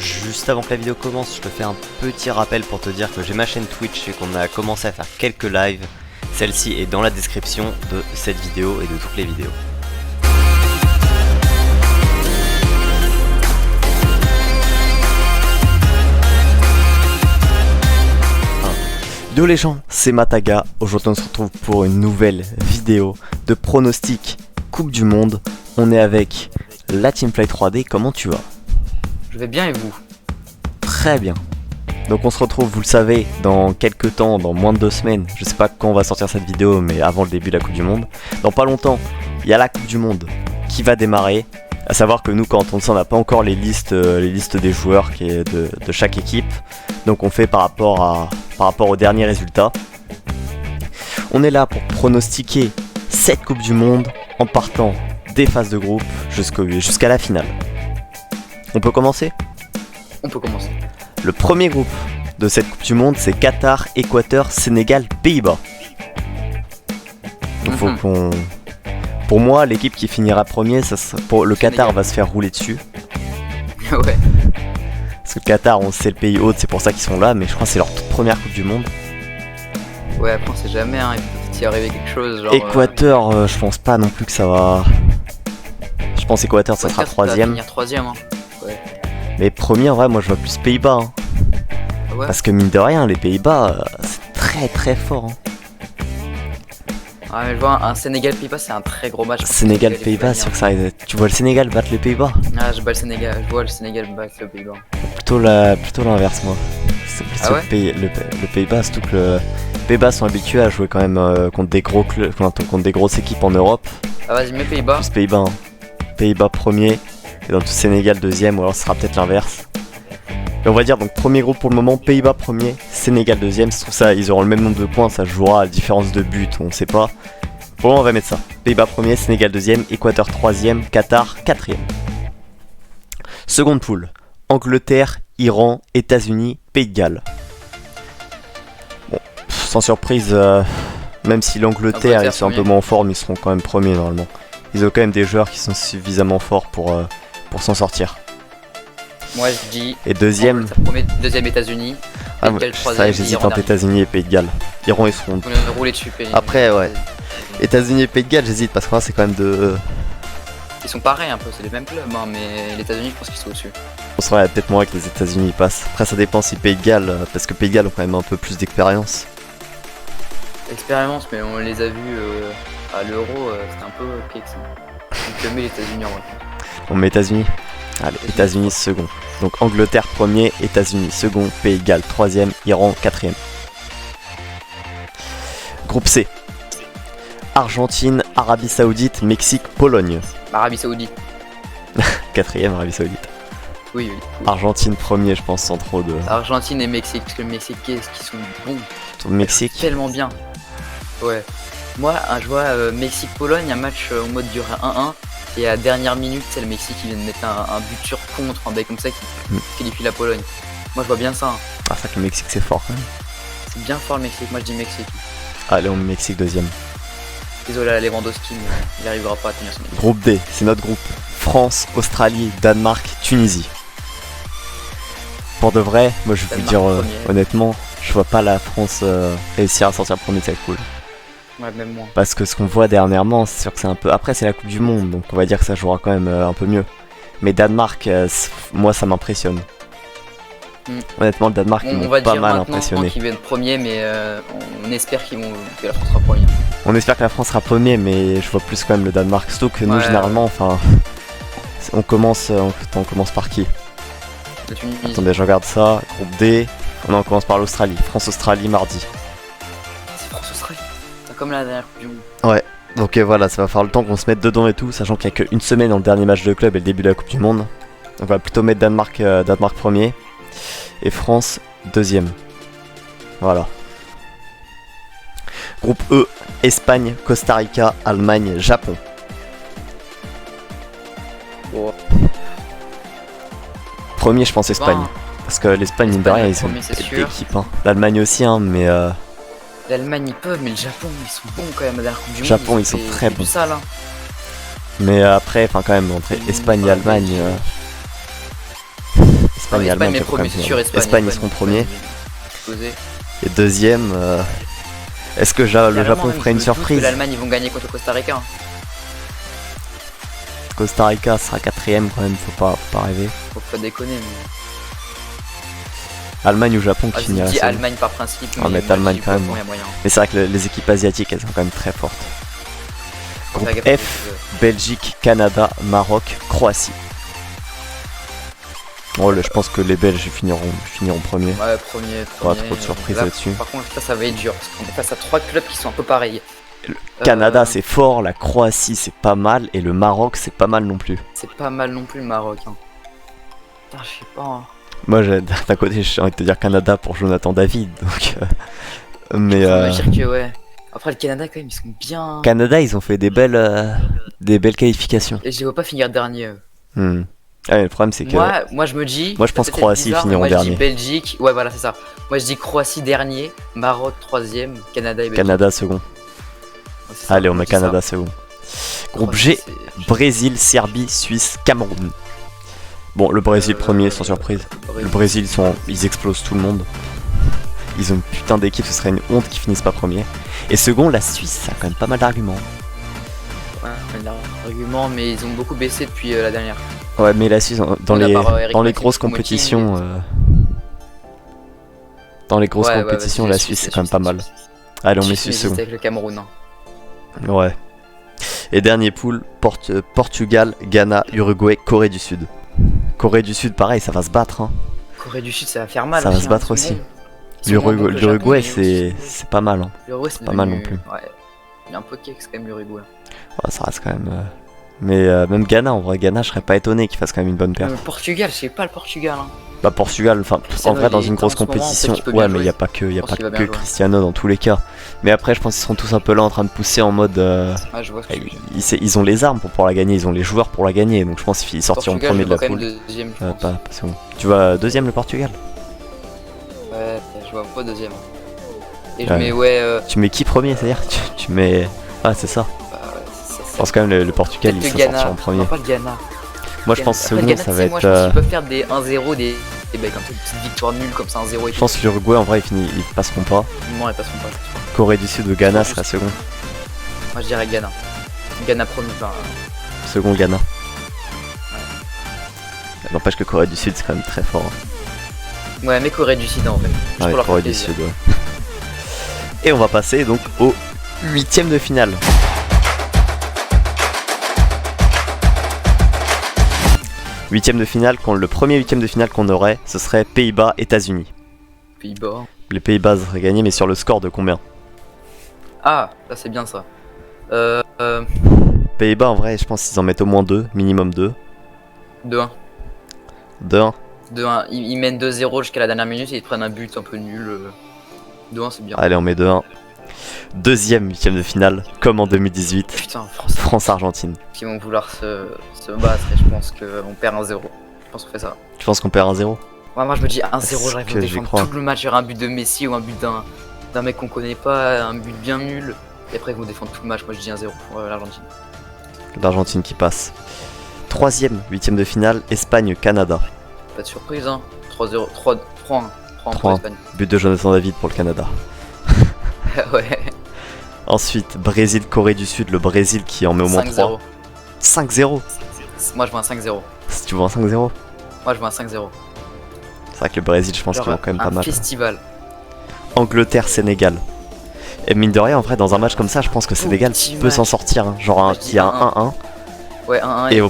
Juste avant que la vidéo commence, je te fais un petit rappel pour te dire que j'ai ma chaîne Twitch et qu'on a commencé à faire quelques lives. Celle-ci est dans la description de cette vidéo et de toutes les vidéos. Yo les gens, c'est Mataga. Aujourd'hui on se retrouve pour une nouvelle vidéo de pronostic Coupe du Monde. On est avec la Teamplay 3D, comment tu vas? Je vais bien et vous? Très bien. Donc on se retrouve, vous le savez, dans quelques temps, dans moins de 2 semaines. Je sais pas quand on va sortir cette vidéo, mais avant le début de la Coupe du Monde. Dans pas longtemps, il y a la Coupe du Monde qui va démarrer. À savoir que nous, quand on le sait, on n'a pas encore les listes des joueurs de chaque équipe. Donc on fait par rapport aux derniers résultats. On est là pour pronostiquer cette Coupe du Monde en partant des phases de groupe jusqu'à la finale. On peut commencer? On peut commencer. Le premier groupe de cette Coupe du Monde, c'est Qatar, Équateur, Sénégal, Pays-Bas. Il faut qu'on... Pour moi, l'équipe qui finira premier, le Qatar va se faire rouler dessus. Ouais. Parce que le Qatar, on sait le pays hôte, c'est pour ça qu'ils sont là, mais je crois que c'est leur toute première Coupe du Monde. Ouais, après on sait jamais, hein, il peut peut-être y arriver quelque chose. Genre, Équateur, je pense pas non plus que ça va... Je pense Équateur, ça sera troisième. Hein. Ouais. Mais premier, en vrai, moi je vois plus Pays-Bas. Hein. Ouais. Parce que mine de rien, les Pays-Bas, c'est très très fort. Hein. Ah mais je vois un Sénégal-Pays-Bas, c'est un très gros match. Sénégal-Pays-Bas, c'est sûr que ça arrive. Tu vois le Sénégal battre les Pays-Bas? Ah, je vois le Sénégal battre le Pays-Bas. Plutôt l'inverse, moi. C'est plutôt le Pays-Bas, surtout que les Pays-Bas sont habitués à jouer quand même contre des gros clubs, contre des grosses équipes en Europe. Ah vas-y, mets Pays-Bas. Plus Pays-Bas, hein. Pays-Bas premier, et dans tout Sénégal deuxième, ou alors ce sera peut-être l'inverse. Et on va dire donc premier groupe pour le moment, Pays-Bas premier, Sénégal deuxième. Je trouve ça, ils auront le même nombre de points, ça jouera à la différence de but, on sait pas. Pour le moment on va mettre ça. Pays-Bas premier, Sénégal deuxième, Équateur troisième, Qatar quatrième. Seconde poule, Angleterre, Iran, États-Unis, Pays de Galles. Bon, sans surprise, même si l'Angleterre ils sont un peu moins en forme, ils seront quand même premiers normalement. Ils ont quand même des joueurs qui sont suffisamment forts pour s'en sortir. Moi je dis. Et deuxième. Deuxième États-Unis. Ah ouais, ça j'hésite entre États-Unis et Pays de Galles. Iran ils seront. Rouler dessus. Après ouais. États-Unis et Pays de Galles j'hésite parce que là c'est quand même de. Ils sont pareils un peu, c'est les mêmes clubs, hein, mais les États-Unis je pense qu'ils sont au-dessus. On serait peut-être moins que les États-Unis passent. Après ça dépend si Pays de Galles, parce que Pays de Galles ont quand même un peu plus d'expérience. Expérience, mais on les a vus à l'Euro, c'était un peu kex. Donc on met les États-Unis en vrai. On met États-Unis. Allez, États-Unis second. Donc Angleterre premier, États-Unis second, Pays de Galles troisième, Iran quatrième. Groupe C. Argentine, Arabie Saoudite, Mexique, Pologne. Arabie Saoudite. Quatrième, Arabie Saoudite. Oui. Argentine premier, je pense, sans trop de... Argentine et Mexique, parce que le Mexique, qu'est-ce qu'ils sont bons. Le Mexique. Tellement bien. Ouais. Moi, je vois Mexique-Pologne, un match en mode durée 1-1. Et à la dernière minute, c'est le Mexique qui vient de mettre un but sur contre, un bail comme ça qui qualifie la Pologne. Moi, je vois bien ça. Hein. Ah, c'est vrai que le Mexique, c'est fort quand même. C'est bien fort le Mexique, moi je dis Mexique. Allez, on met Mexique deuxième. Désolé à Lewandowski, mais il n'arrivera pas à tenir son équipe. Groupe D, c'est notre groupe. France, Australie, Danemark, Tunisie. Pour de vrai, moi je vais vous dire honnêtement, je vois pas la France réussir à sortir premier de cette poule. Ouais, même moi. Parce que ce qu'on voit dernièrement, c'est sûr que c'est un peu... Après c'est la Coupe du Monde, donc on va dire que ça jouera quand même un peu mieux. Mais Danemark, moi ça m'impressionne. Honnêtement le Danemark ils m'ont pas mal impressionné. Qu'ils viennent premier, mais on espère que la France sera premier. On espère que la France sera premier, mais je vois plus quand même le Danemark. Surtout que nous généralement, enfin... On commence par qui? Attendez, je regarde ça. Groupe D. On commence par l'Australie. France-Australie mardi. C'est France-Australie. Comme la dernière Coupe du Monde. Ouais. Donc voilà, ça va faire le temps qu'on se mette dedans et tout, sachant qu'il n'y a qu'une semaine dans le dernier match de club et le début de la Coupe du Monde. Donc on va plutôt mettre Danemark premier et France deuxième. Voilà. Groupe E, Espagne, Costa Rica, Allemagne, Japon. Oh. Premier, je pense Espagne. Parce que l'Espagne, mine de rien, ils ont une équipe. Hein. L'Allemagne aussi, hein, mais... L'Allemagne, ils peuvent, mais le Japon, ils sont bons quand même à la Coupe du Monde. Japon, ils sont très bons. Sale, hein. Mais après, enfin quand même, entre Espagne et Allemagne... Espagne et Allemagne. mais qui vont quand premier, même c'est finir. sûr, Espagne, ils seront premiers. Posé. Et deuxième, est-ce que le Carrément, Japon même, ferait une je doute surprise? que l'Allemagne, ils vont gagner contre le Costa Rica. Costa Rica sera quatrième quand même, faut pas rêver. Faut pas déconner, mais. Allemagne ou Japon qui Ah, je finira dis seul. Allemagne par principe, On va mais mettre moi, Allemagne je dis quand même. Japon, y a moyen. Mais c'est vrai que les équipes asiatiques, elles sont quand même très fortes. Groupe Faire gaffe, F, Belgique, Canada, Maroc, Croatie. Bon, je pense que les Belges finiront premier. Ouais, premier. Pas trop de surprises Là, là-dessus. Par contre, ça va être dur, parce qu'on est face à 3 clubs qui sont un peu pareils. Canada c'est fort, la Croatie c'est pas mal, et le Maroc c'est pas mal non plus. C'est pas mal non plus le Maroc. Hein. Putain, je sais pas. Hein. Moi d'un côté j'ai envie de te dire Canada pour Jonathan David, donc... mais... On va dire que ouais. Après le Canada quand même, ils sont bien... Canada ils ont fait des belles qualifications. Et je les vois pas finir dernier. Ah, mais le problème c'est que... Moi je me dis... Moi je pense peut-être Croatie bizarre, finiront moi, dernier. Je dis Belgique, ouais voilà c'est ça. Moi je dis Croatie dernier, Maroc troisième, Canada et Belgique. Canada second. Ouais, ça, Allez on met dit ça. Canada second. Groupe Croatie, G, Brésil, Serbie, Suisse, Cameroun. Bon le Brésil premier sans surprise. Le Brésil ils explosent tout le monde. Ils ont une putain d'équipe, ce serait une honte qu'ils finissent pas premier. Et second la Suisse, ça a quand même pas mal d'arguments. Ouais, argument, mais ils ont beaucoup baissé depuis la dernière. Ouais mais la Suisse dans Mis à les part, Eric Maxim, grosses Choupo-Moting, compétitions dans les grosses compétitions la Suisse c'est quand même pas mal. Allez on met Suisse second. Avec le Cameroun. Hein. Ouais. Et dernier pool, Portugal, Ghana, Uruguay, Corée du Sud. Corée du Sud pareil ça va se battre hein. Corée du Sud ça va faire mal. Ça va aussi, se battre hein, aussi. L'Uruguay L'Uruguay c'est pas mal hein. c'est pas mal non plus. Ouais. Il y a un peu de cake quand même l'Uruguay. Ouais, ça reste quand même... Mais même Ghana, en vrai Ghana je serais pas étonné qu'il fasse quand même une bonne perte. Le Portugal, je sais pas le Portugal. Hein. Bah Portugal, enfin en vrai dans une grosse compétition, ouais mais il y a pas que Cristiano dans tous les cas. Mais après je pense qu'ils seront tous un peu là en train de pousser en mode... Ah, je vois ce que tu veux dire. Ils ont les armes pour pouvoir la gagner, ils ont les joueurs pour la gagner, donc je pense qu'ils sortiront Portugal, premier de la je vois poule. quand même deuxième, je pense. Pas second. Tu vois deuxième le Portugal? Ouais, je vois pas deuxième. Et Ouais. je mets Tu mets qui premier, c'est-à-dire tu mets... Ah c'est ça. Je pense quand même le Portugal ils se sortiront en premier. Non, pas le Ghana. Moi je pense Après, le second Ghana, ça tu va sais, moi, je pense être... qu'ils peuvent faire des 1-0, des comme ça, des petites victoires nulles comme ça, 1-0 et Je pense que l'Uruguay en vrai ils passeront pas. Non, ils passeront pas. Corée du Sud ou Ghana sera second. Moi je dirais Ghana. Ghana premier, enfin, Second Ghana. N'empêche que Corée du Sud c'est quand même très fort. Ouais, mais Corée du Sud en fait. Juste Ouais, pour leur Corée faire du plaisir. Sud, ouais. Et on va passer donc au 8ème de finale. Huitième de finale, le premier 8ème de finale qu'on aurait, ce serait Pays-Bas, États-Unis. Pays-Bas. Les Pays-Bas seraient gagnés, mais sur le score de combien? Ah, ça c'est bien ça. Pays-Bas en vrai, je pense qu'ils en mettent au moins 2, minimum 2. 2-1. 2-1. 2-1. Ils mènent 2-0 jusqu'à la dernière minute et ils prennent un but un peu nul. 2-1 c'est bien. Allez, on met 2-1. Deuxième 8ème de finale, comme en 2018. Putain, France-Argentine. Qui vont vouloir se battre et je pense qu'on perd 1-0. Je pense qu'on fait ça. Tu penses qu'on perd 1-0? Ouais, moi je me dis 1-0, Est-ce j'arrive que à j'y défendre crois tout le match. Il y aura un but de Messi ou un but d'un mec qu'on connaît pas, un but bien nul. Et après ils vont défendre tout le match. Moi je dis 1-0 pour l'Argentine. L'Argentine qui passe. Troisième 8ème de finale, Espagne-Canada. Pas de surprise, hein. 3-0, 3-1. 3-1 pour 3-1. l'Espagne. But de Jonathan David pour le Canada. Ouais. Ensuite, Brésil-Corée du Sud, le Brésil qui en met au moins 3. 5-0. Moi je vois un 5-0. Si tu vois un 5-0. Moi je vois un 5-0. C'est vrai que le Brésil, je pense qu'ils vont quand même pas un mal. festival. Angleterre-Sénégal. Et mine de rien, en vrai, dans un match comme ça, je pense que Sénégal Petit peut match. s'en sortir. Hein. Genre, il y a un 1-1. Ouais, 1-1. Et au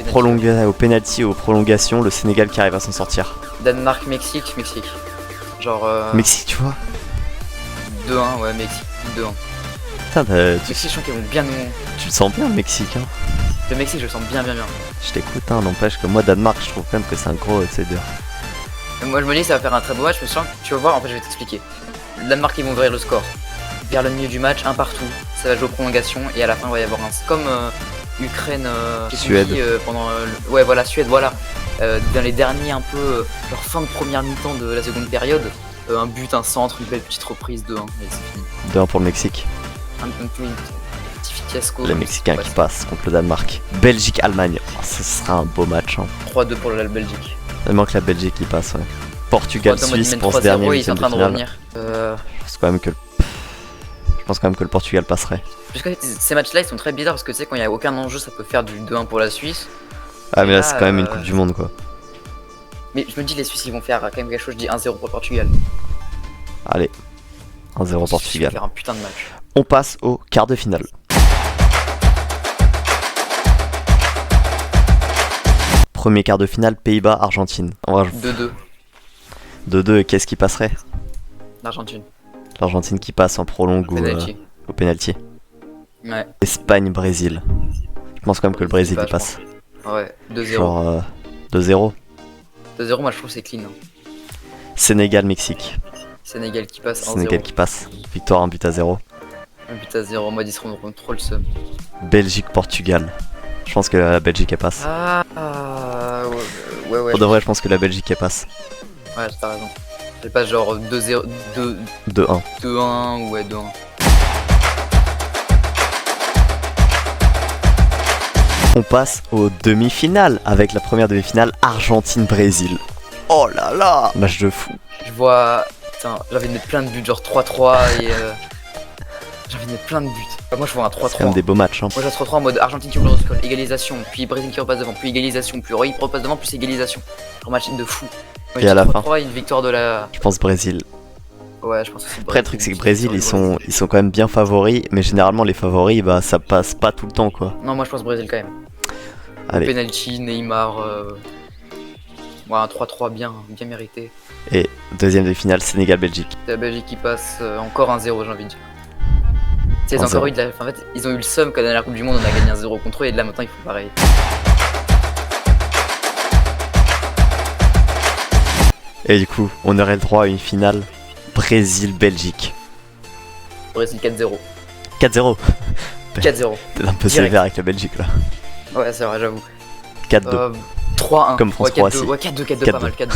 penalty, aux prolongations, le Sénégal qui arrive à s'en sortir. Danemark-Mexique, Mexique. Genre. Mexique, tu vois. 2-1, ouais, Mexique. 2-1. Putain, Mexique, je sens qu'ils vont bien nous. tu le sens bien, le Mexique. Hein. Le Mexique, je le sens bien. Je t'écoute, hein, n'empêche que moi, Danemark, je trouve quand même que c'est un gros outsider. Moi, je me dis, ça va faire un très beau match, mais je sens que tu vas voir, en fait, je vais t'expliquer. Le Danemark, ils vont ouvrir le score. Vers le milieu du match, un partout. Ça va jouer aux prolongations, et à la fin, il va y avoir un. Comme Ukraine, Suède. pendant. Ouais, voilà, Suède, voilà. Dans les derniers, un peu. Leur fin de première mi-temps de la seconde période. Un but, un centre, une belle petite reprise 2-1, et c'est fini. 2-1 pour le Mexique. Un petit fiasco. Les Mexicains qui passent contre le Danemark. Belgique-Allemagne. Oh, ce sera un beau match. Hein. 3-2 pour la Belgique. Il manque la Belgique qui passe, ouais. Portugal, Attends, moi, ils Suisse mènent pour ce 3-0, dernier ils sont en huitième de train de finale. revenir. Je pense quand même que le Portugal passerait. Parce que ces matchs-là, ils sont très bizarres parce que tu sais, quand il n'y a aucun enjeu, ça peut faire du 2-1 pour la Suisse. Ah, mais Et là, là, c'est quand même une Coupe du Monde, quoi. Mais je me dis, les Suisses, ils vont faire quand même quelque chose. Je dis 1-0 pour le Portugal. Allez, 1-0 Ils vont Portugal. faire un putain de match. On passe au quart de finale. Premier quart de finale, Pays-Bas-Argentine. On va 2-2, 2-2, et qu'est-ce qui passerait? l'Argentine. L'Argentine qui passe en prolongue ou Penalty. au penalty. Ouais. Espagne-Brésil. Je pense quand même que le Brésil il je passe. Ouais, 2-0. Genre 2-0. 2-0, moi je trouve que c'est clean. Hein. Sénégal-Mexique. Sénégal qui passe 1-0. Sénégal qui passe. Victoire 1-0. Un but à 0, en mode ils seront trop le seum. Belgique-Portugal. Je pense que la Belgique elle passe. Ah, ouais. Pour de vrai, je pense que la Belgique elle passe. Ouais, t'as raison. Elle passe genre 2-0, 2-1. 2-1, ouais, 2-1. On passe aux demi-finales avec la première demi-finale Argentine-Brésil. Oh là là, match de fou. Je vois. Putain, j'ai envie de mettre plein de buts, genre 3-3 et. J'ai envie de mettre plein de buts. Enfin, moi je vois un 3-3. C'est quand même des beaux matchs. Hein. Moi j'ai un 3-3 en mode Argentine qui repasse devant, égalisation, puis Brésil qui repasse devant, puis égalisation, puis Roy qui repasse devant, plus égalisation. Genre match de fou. Et à la fin, 3-3, une victoire de la. je pense Brésil. Ouais, je pense aussi. Après, le truc, c'est que Brésil, ils sont quand même bien favoris, mais généralement, les favoris, bah, ça passe pas tout le temps, quoi. Non, moi je pense Brésil quand même. Allez. Penalty, Neymar. Ouais, un 3-3 bien mérité. Et deuxième demi-finale, Sénégal-Belgique. C'est la Belgique qui passe encore 1-0, j'ai envie de dire. Tu sais, ils ont 1-0. encore eu de la. En fait, ils ont eu le seum quand dans la Coupe du Monde, on a gagné 1-0 contre eux, et de là maintenant ils font pareil. Et du coup, on aurait le droit à une finale Brésil-Belgique. Brésil 4-0. 4-0. 4-0. T'es un peu Direct. sévère avec la Belgique, là. Ouais, c'est vrai, j'avoue. 4-2. 3-1. Comme France Ouais, 4-2, Croatie. ouais, 4-2, pas mal, 4-2.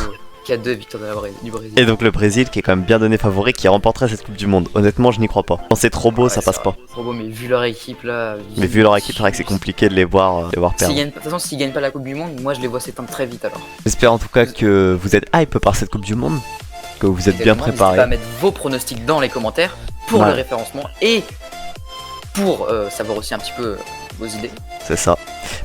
4-2, victoire du Brésil. Et donc le Brésil, qui est quand même bien donné favori, qui remporterait cette Coupe du Monde. Honnêtement, je n'y crois pas. Quand c'est trop beau, Ouais, ça c'est passe vrai, pas. Trop beau, mais vu leur équipe là. Mais vu leur équipe, c'est vrai que c'est compliqué de les voir perdre. De toute façon, s'ils gagnent pas la Coupe du Monde, moi je les vois s'éteindre très vite alors. J'espère en tout cas que vous êtes hype par cette Coupe du Monde, que vous êtes bien N'hésitez préparés. pas à mettre vos pronostics dans les commentaires pour Ouais. le référencement et pour savoir aussi un petit peu vos idées. C'est ça.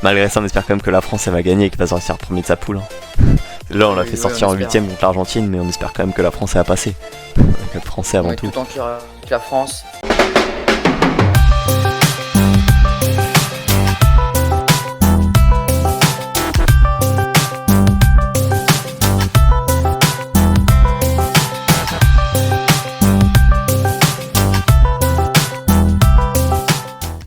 Malgré ça, on espère quand même que la France elle va gagner et qu'elle va sortir premier de sa poule. Hein. Là, on l'a Oui, fait oui, sortir on en espère. 8ème contre l'Argentine, mais on espère quand même que la France elle va passer. Que le français On avant est tout. tout en cœur avec la France.